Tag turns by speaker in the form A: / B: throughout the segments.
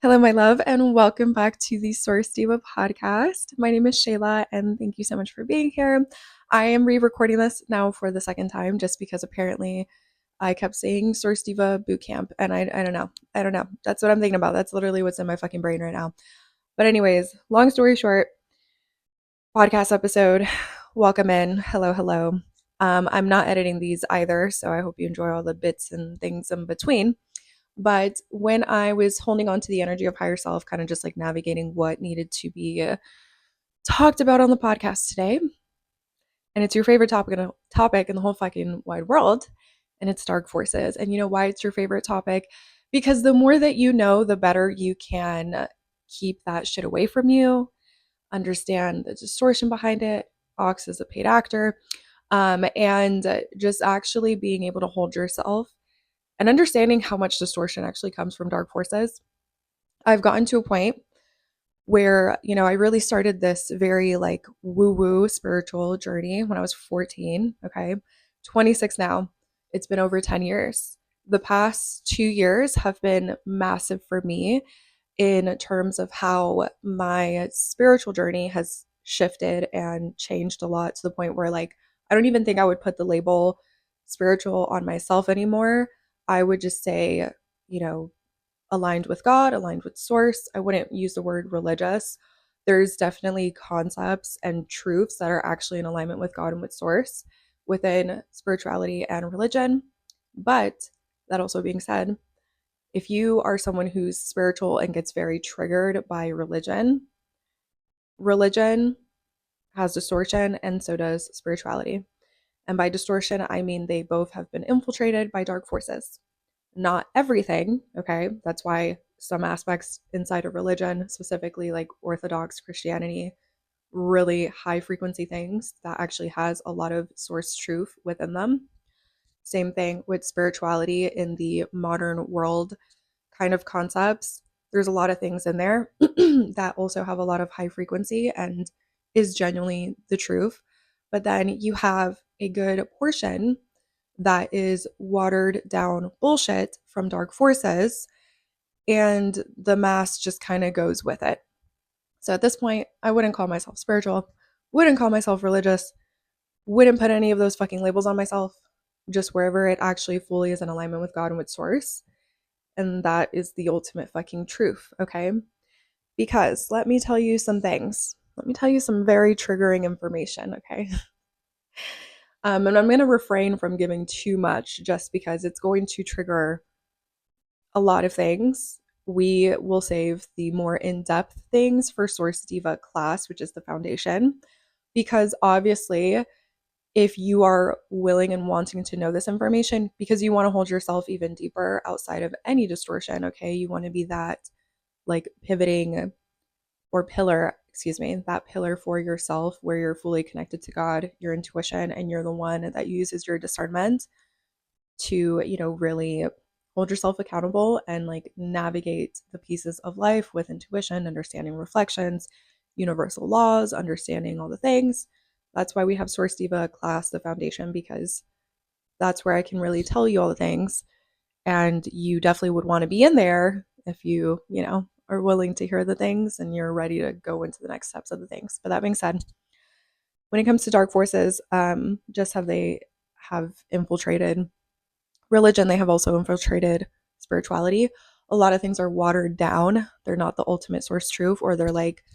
A: Hello, my love, and welcome back to the Source Diva Podcast. My name is Sheila, and thank you so much for being here. I am re-recording this now for the second time just because apparently I kept saying Source Diva Bootcamp, and I don't know. I don't know. That's what I'm thinking about. That's literally what's in my fucking brain right now. But anyways, long story short, podcast episode. Welcome in. Hello, hello. I'm not editing these either, so I hope you enjoy all the bits and things in between. But when I was holding on to the energy of higher self, kind of just like navigating what needed to be talked about on the podcast today, and it's your favorite topic in the whole fucking wide world, and it's dark forces. And you know why it's your favorite topic? Because the more that you know, the better you can keep that shit away from you, understand the distortion behind it. Ox is a paid actor, and just actually being able to hold yourself and understanding how much distortion actually comes from dark forces. I've gotten to a point where, I really started this very like woo woo spiritual journey when I was 14. Okay. 26 now. It's been over 10 years. The past 2 years have been massive for me in terms of how my spiritual journey has shifted and changed a lot to the point where, like, I don't even think I would put the label spiritual on myself anymore. I would just say, you know, aligned with God, aligned with source. I wouldn't use the word religious. There's definitely concepts and truths that are actually in alignment with God and with source within spirituality and religion. But that also being said, if you are someone who's spiritual and gets very triggered by religion, religion has distortion and so does spirituality. And by distortion, I mean they both have been infiltrated by dark forces. Not everything, okay? That's why some aspects inside of religion, specifically like Orthodox Christianity, really high frequency things that actually has a lot of source truth within them. Same thing with spirituality in the modern world kind of concepts. There's a lot of things in there that also have a lot of high frequency and is genuinely the truth. But then you have a good portion that is watered down bullshit from dark forces, and the mass just kind of goes with it. So at this point, I wouldn't call myself spiritual, wouldn't call myself religious, wouldn't put any of those fucking labels on myself, just wherever it actually fully is in alignment with God and with source. And that is the ultimate fucking truth, okay? Because let me tell you some things. Let me tell you some very triggering information, okay? And I'm going to refrain from giving too much just because it's going to trigger a lot of things. We will save the more in-depth things for Source Diva class, which is the foundation, because obviously if you are willing and wanting to know this information, because you want to hold yourself even deeper outside of any distortion, okay? You want to be that like pivoting or pillar, that pillar for yourself where you're fully connected to God, your intuition, and you're the one that uses your discernment to, really hold yourself accountable and like navigate the pieces of life with intuition, understanding reflections, universal laws, understanding all the things. That's why we have Source Diva class, the foundation, because that's where I can really tell you all the things. And you definitely would want to be in there if you, are willing to hear the things and you're ready to go into the next steps of the things. But that being said, when it comes to dark forces, just have they have infiltrated religion, they have also infiltrated spirituality. A lot of things are watered down. They're not the ultimate source truth, or they're like,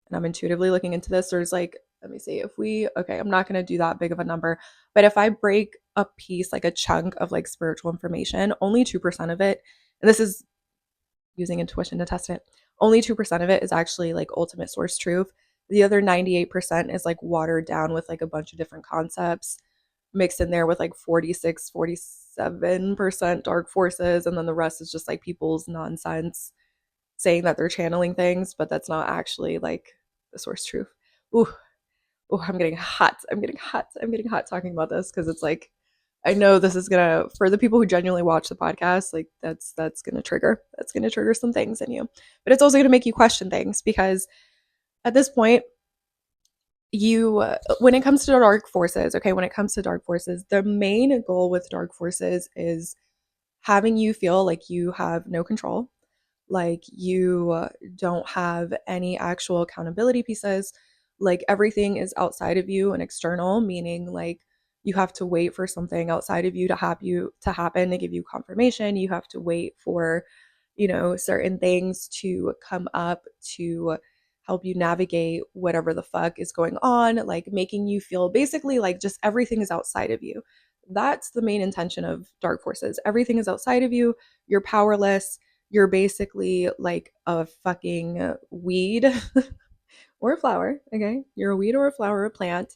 A: and I'm intuitively looking into this, there's like, let me see, I'm not going to do that big of a number, but if I break a piece, like a chunk of like spiritual information, only 2% of it, and this is using intuition to test it, only 2% of it is actually like ultimate source truth. The other 98% is like watered down with like a bunch of different concepts mixed in there with like 46, 47% dark forces. And then the rest is just like people's nonsense saying that they're channeling things, but that's not actually like the source truth. Ooh, I'm getting hot. I'm getting hot talking about this because it's like, I know this is gonna, for the people who genuinely watch the podcast, like that's gonna trigger some things in you, but it's also gonna make you question things because at this point, when it comes to dark forces, the main goal with dark forces is having you feel like you have no control, Like you don't have any actual accountability pieces. Like everything is outside of you and external, meaning like you have to wait for something outside of you to happen to give you confirmation. You have to wait for, certain things to come up to help you navigate whatever the fuck is going on, like making you feel basically like just everything is outside of you. That's the main intention of dark forces. Everything is outside of you. You're powerless. You're basically like a fucking weed or a flower. Okay. You're a weed or a flower or a plant.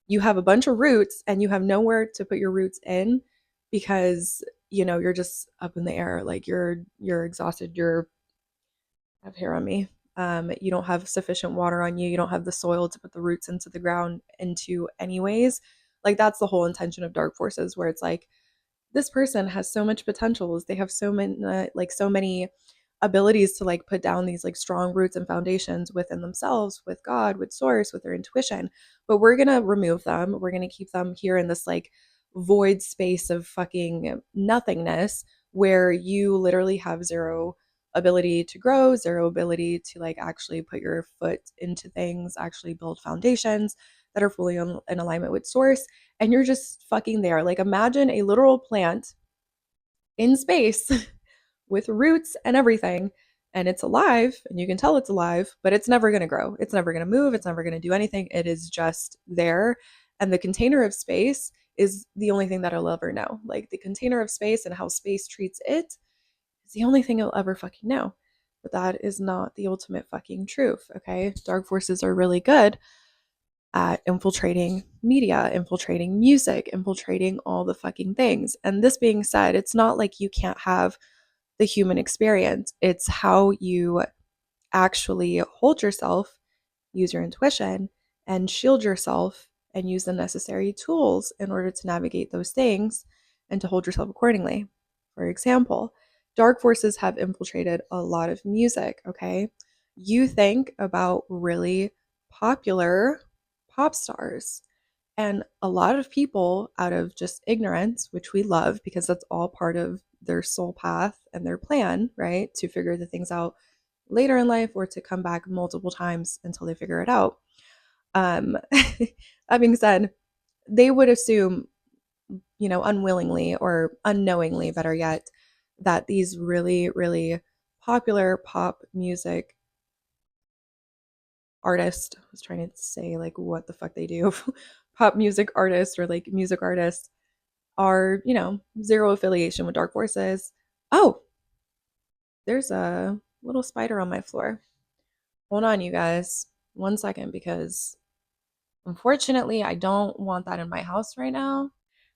A: You have a bunch of roots and you have nowhere to put your roots in because, you're just up in the air. Like you're exhausted. I have hair on me. You don't have sufficient water on you. You don't have the soil to put the roots into the ground into anyways. Like that's the whole intention of dark forces, where it's like this person has so much potentials. They have so many abilities to like put down these like strong roots and foundations within themselves, with God, with source, with their intuition. But we're going to remove them. We're going to keep them here in this like void space of fucking nothingness where you literally have zero ability to grow, zero ability to like actually put your foot into things, actually build foundations that are fully in alignment with source. And you're just fucking there. Like imagine a literal plant in space with roots and everything, and it's alive and you can tell it's alive, but it's never going to grow. It's never going to move. It's never going to do anything. It is just there. And the container of space is the only thing that it'll ever know. Like the container of space and how space treats it is the only thing it'll ever fucking know. But that is not the ultimate fucking truth. Okay. Dark forces are really good at infiltrating media, infiltrating music, infiltrating all the fucking things. And this being said, it's not like you can't have the human experience. It's how you actually hold yourself, use your intuition, and shield yourself and use the necessary tools in order to navigate those things and to hold yourself accordingly. For example, dark forces have infiltrated a lot of music, okay? You think about really popular pop stars. And a lot of people, out of just ignorance, which we love because that's all part of their soul path and their plan, right? To figure the things out later in life or to come back multiple times until they figure it out. That being said, they would assume, unwillingly or unknowingly, better yet, that these really, really popular pop music artists, I was trying to say like what the fuck they do, pop music artists or like music artists are, zero affiliation with dark forces. Oh, there's a little spider on my floor. Hold on, you guys. 1 second, because unfortunately, I don't want that in my house right now.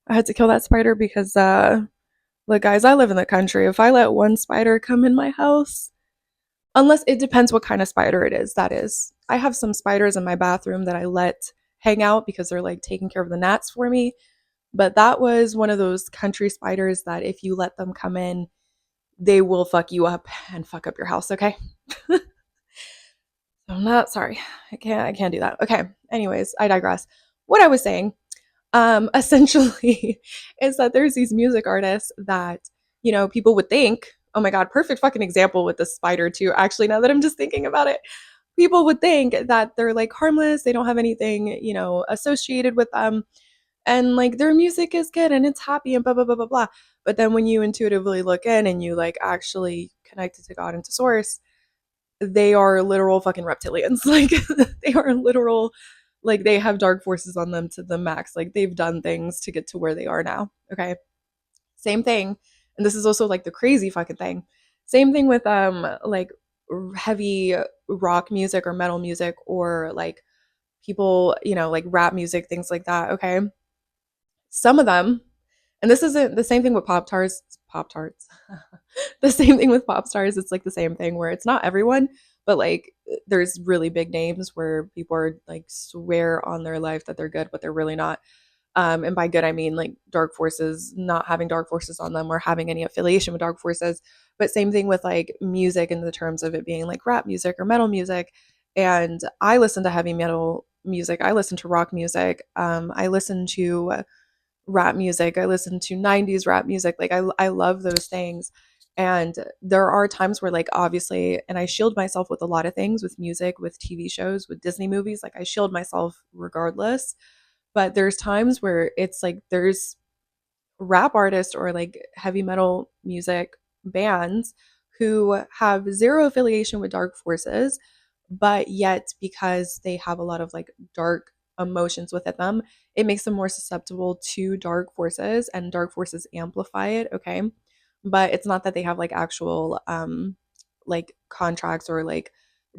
A: I had to kill that spider because, look, guys, I live in the country. If I let one spider come in my house, unless it depends what kind of spider it is, that is. I have some spiders in my bathroom that I let hang out because they're like taking care of the gnats for me. But that was one of those country spiders that if you let them come in, they will fuck you up and fuck up your house, okay? I'm not sorry. I can't do that. Okay. Anyways, I digress. What I was saying, essentially, is that there's these music artists that, people would think, oh my God, perfect fucking example with the spider too. Actually, now that I'm just thinking about it, people would think that they're like harmless, they don't have anything, associated with them. And like their music is good and it's happy and blah blah blah blah blah. But then when you intuitively look in and you like actually connect it to God and to source, they are literal fucking reptilians. Like they are literal, like they have dark forces on them to the max. Like they've done things to get to where they are now. Okay. Same thing. And this is also like the crazy fucking thing. Same thing with like heavy rock music or metal music or like people, like rap music, things like that. Okay. Some of them, and this isn't the same thing with Pop Tarts. The same thing with pop stars. It's like the same thing where it's not everyone, but like there's really big names where people are like swear on their life that they're good, but they're really not. And by good, I mean like dark forces, not having dark forces on them or having any affiliation with dark forces. But same thing with like music in the terms of it being like rap music or metal music. And I listen to heavy metal music. I listen to rock music. I listen to rap music. I listen to 90s rap music. Like I love those things. And there are times where, like, obviously, and I shield myself with a lot of things, with music, with TV shows, with Disney movies, like I shield myself regardless. But there's times where it's like there's rap artists or like heavy metal music bands who have zero affiliation with dark forces, but yet because they have a lot of like dark emotions within them, it makes them more susceptible to dark forces, and dark forces amplify it. Okay. But it's not that they have like actual like contracts or like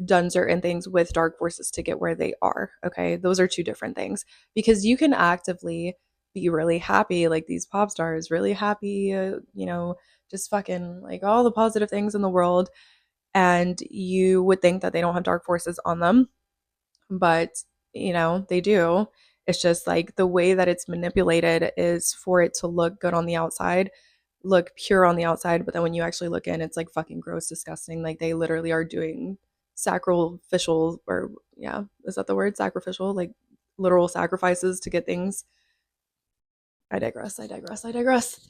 A: done certain things with dark forces to get where they are. Okay. Those are two different things, because you can actively be really happy, like these pop stars, really happy, just fucking like all the positive things in the world. And you would think that they don't have dark forces on them, but they do. It's just like the way that it's manipulated is for it to look good on the outside, look pure on the outside, but then when you actually look in, it's like fucking gross, disgusting. Like they literally are doing sacrificial, or yeah, is that the word? Sacrificial, like literal sacrifices to get things. I digress. I digress. I digress.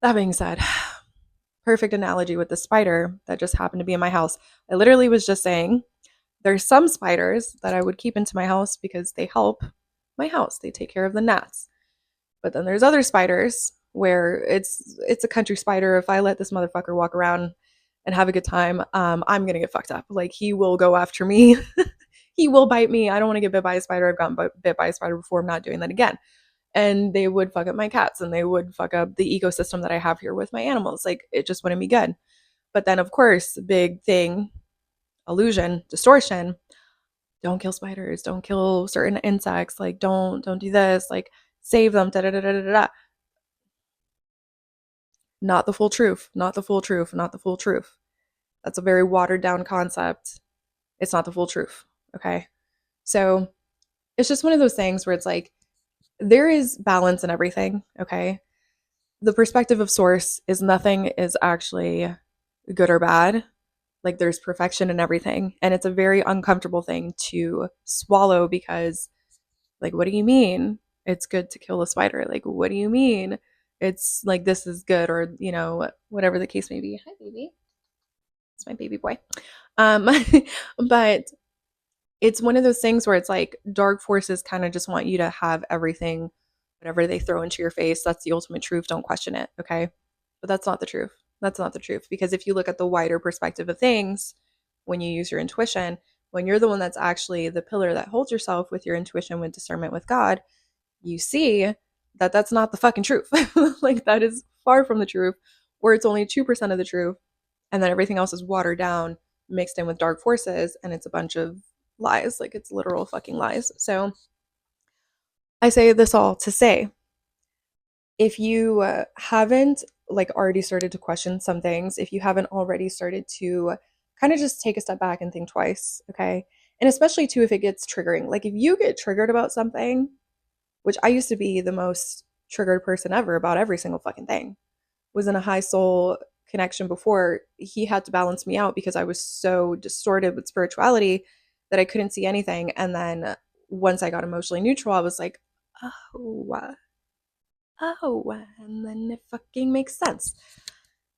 A: That being said, perfect analogy with the spider that just happened to be in my house. I literally was just saying there's some spiders that I would keep into my house because they help my house. They take care of the gnats. But then there's other spiders where it's a country spider. If I let this motherfucker walk around and have a good time, I'm gonna get fucked up. Like he will go after me. He will bite me. I don't want to get bit by a spider. I've gotten bit by a spider before. I'm not doing that again. And they would fuck up my cats, and they would fuck up the ecosystem that I have here with my animals. Like it just wouldn't be good. But then of course, big thing, illusion, distortion. Don't kill spiders, don't kill certain insects, like don't do this, like save them, da da da da da da. Not the full truth, not the full truth, not the full truth. That's a very watered down concept. It's not the full truth. Okay. So it's just one of those things where it's like there is balance in everything. Okay. The perspective of source is nothing is actually good or bad. Like there's perfection in everything. And it's a very uncomfortable thing to swallow because, like, what do you mean it's good to kill a spider? Like, what do you mean it's like this is good, or, whatever the case may be. Hi, baby. It's my baby boy. Um, but it's one of those things where it's like dark forces kind of just want you to have everything, whatever they throw into your face. That's the ultimate truth. Don't question it. Okay. But that's not the truth. That's not the truth. Because if you look at the wider perspective of things, when you use your intuition, when you're the one that's actually the pillar that holds yourself with your intuition, with discernment, with God, you see that that's not the fucking truth. Like that is far from the truth, or it's only 2% of the truth. And then everything else is watered down, mixed in with dark forces, and it's a bunch of lies. Like it's literal fucking lies. So I say this all to say, if you haven't like already started to question some things, if you haven't already started to kind of just take a step back and think twice, okay? And especially too if it gets triggering. Like if you get triggered about something, which I used to be the most triggered person ever about every single fucking thing, was in a high soul connection before. He had to balance me out because I was so distorted with spirituality that I couldn't see anything. And then once I got emotionally neutral, I was like, oh, and then it fucking makes sense.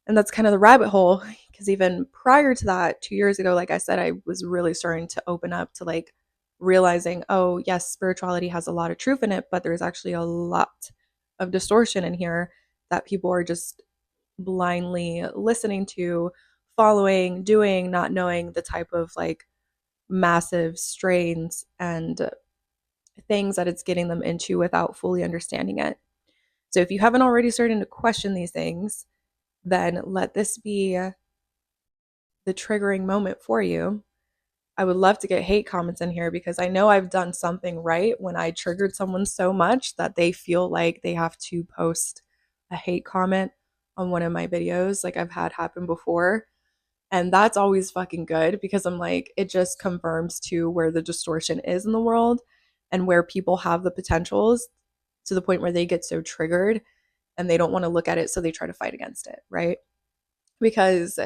A: And that's kind of the rabbit hole. Because even prior to that, 2 years ago, like I said, I was really starting to open up to like realizing, oh, yes, spirituality has a lot of truth in it, but there's actually a lot of distortion in here that people are just blindly listening to, following, doing, not knowing the type of like massive strains and things that it's getting them into without fully understanding it. So if you haven't already started to question these things, then let this be the triggering moment for you. I would love to get hate comments in here because I know I've done something right when I triggered someone so much that they feel like they have to post a hate comment on one of my videos, like I've had happen before. And that's always fucking good because I'm like, it just confirms to where the distortion is in the world and where people have the potentials to the point where they get so triggered and they don't want to look at it, so they try to fight against it, right? Because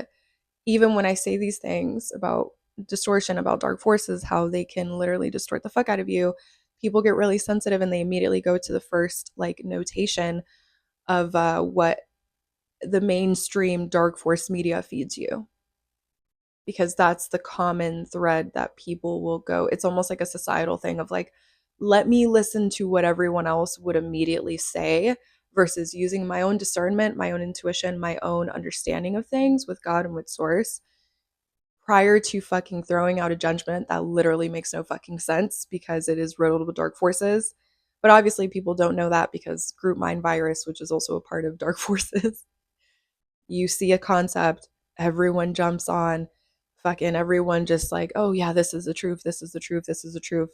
A: even when I say these things about distortion, about dark forces, how they can literally distort the fuck out of you, people get really sensitive and they immediately go to the first like notation of what the mainstream dark force media feeds you, because that's the common thread that people will go. It's almost like a societal thing of like, let me listen to what everyone else would immediately say versus using my own discernment, my own intuition, my own understanding of things with God and with source prior to fucking throwing out a judgment that literally makes no fucking sense because it is riddled with dark forces. But obviously people don't know that because group mind virus, which is also a part of dark forces, you see a concept, everyone jumps on, fucking everyone just like, oh yeah, this is the truth, this is the truth, this is the truth.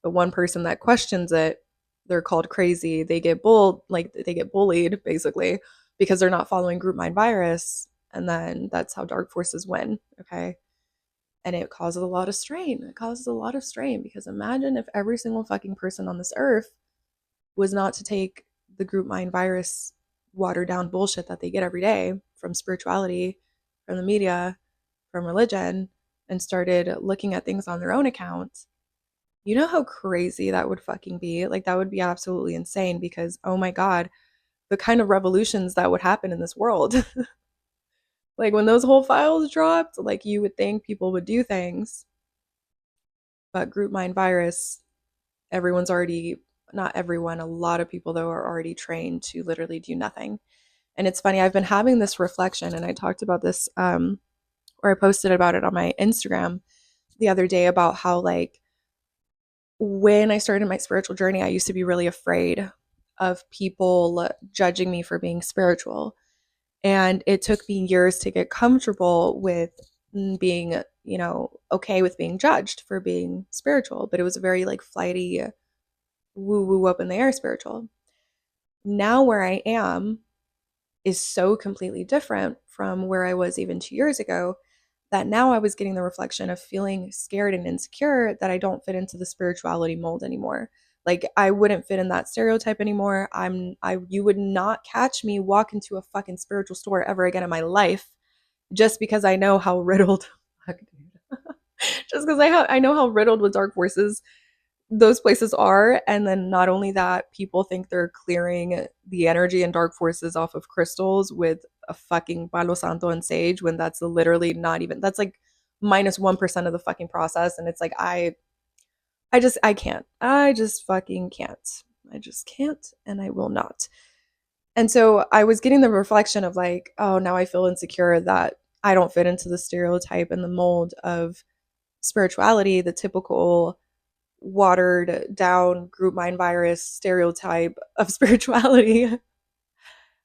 A: The one person that questions it, they're called crazy. They get they get bullied basically because they're not following group mind virus. And then that's how dark forces win. Okay. And it causes a lot of strain. It causes a lot of strain because imagine if every single fucking person on this earth was not to take the group mind virus watered down bullshit that they get every day from spirituality, from the media, from religion, and started looking at things on their own account. You know how crazy that would fucking be? Like, that would be absolutely insane because, oh my God, the kind of revolutions that would happen in this world. Like, when those whole files dropped, like, you would think people would do things. But group mind virus, everyone's already, not everyone, a lot of people, though, are already trained to literally do nothing. And it's funny, I've been having this reflection, and I talked about this, or I posted about it on my Instagram the other day about how, like, when I started my spiritual journey, I used to be really afraid of people judging me for being spiritual. And it took me years to get comfortable with being, okay with being judged for being spiritual. But it was a very like flighty, woo woo up in the air spiritual. Now where I am is so completely different from where I was even 2 years ago, that now I was getting the reflection of feeling scared and insecure that I don't fit into the spirituality mold anymore. Like, I wouldn't fit in that stereotype anymore. You would not catch me walk into a fucking spiritual store ever again in my life, just because I know how riddled just because I know how riddled with dark forces those places are. And then not only that, people think they're clearing the energy and dark forces off of crystals with a fucking palo santo and sage, when that's literally not even, that's like minus 1% of the fucking process. And it's like, I can't, I just fucking can't, I just can't, and I will not. And so I was getting the reflection of like, oh, now I feel insecure that I don't fit into the stereotype and the mold of spirituality, the typical watered down group mind virus stereotype of spirituality,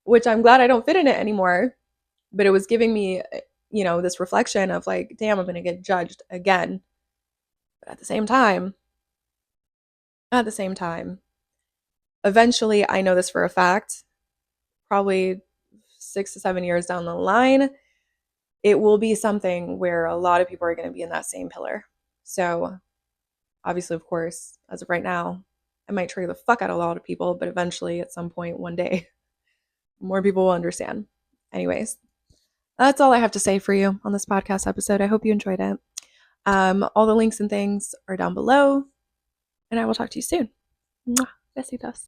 A: which I'm glad I don't fit in it anymore. But it was giving me, this reflection of like, damn, I'm going to get judged again. But at the same time, eventually, I know this for a fact, probably 6 to 7 years down the line, it will be something where a lot of people are going to be in that same pillar. So obviously, of course, as of right now, I might trigger the fuck out of a lot of people, but eventually, at some point, one day, more people will understand. Anyways, that's all I have to say for you on this podcast episode. I hope you enjoyed it. All the links and things are down below, and I will talk to you soon. Mwah. Besitos.